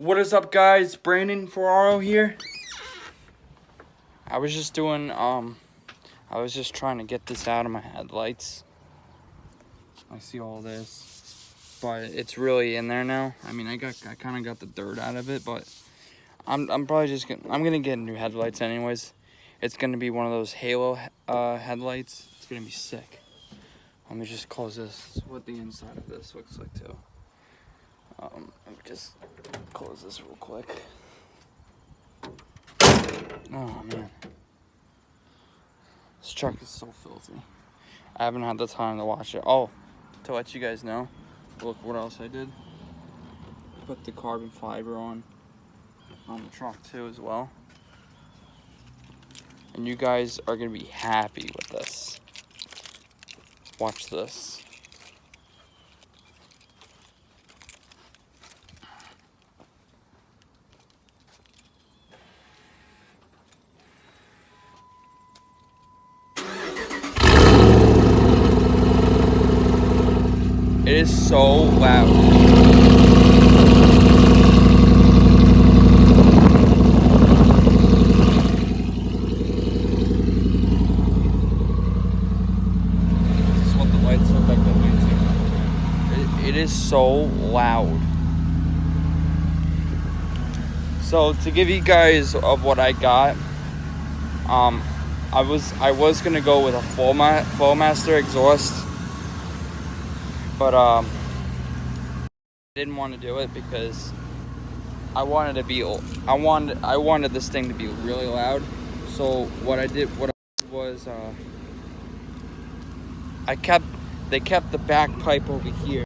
What is up, guys? Brandon Ferraro here. I was just doing I was just trying to get this out of my headlights. I see all this, but it's really in there now. I mean, I kind of got the dirt out of it, but I'm probably just gonna get new headlights anyways. It's gonna be one of those halo headlights. It's gonna be sick. Let me just close this. This is what the inside of this looks like too. Let me just close this real quick. Oh man, this truck is so filthy. I haven't had the time to wash it. Oh, to let you guys know, look what else I did. Put the carbon fiber on the truck too as well. And you guys are gonna be happy with this. Watch this. It is so loud. This is what the lights look like on YouTube. It is so loud. So to give you guys of what I got, I was gonna go with a Flowmaster exhaust. But I didn't want to do it because I wanted this thing to be really loud. So what I did was they kept the back pipe over here.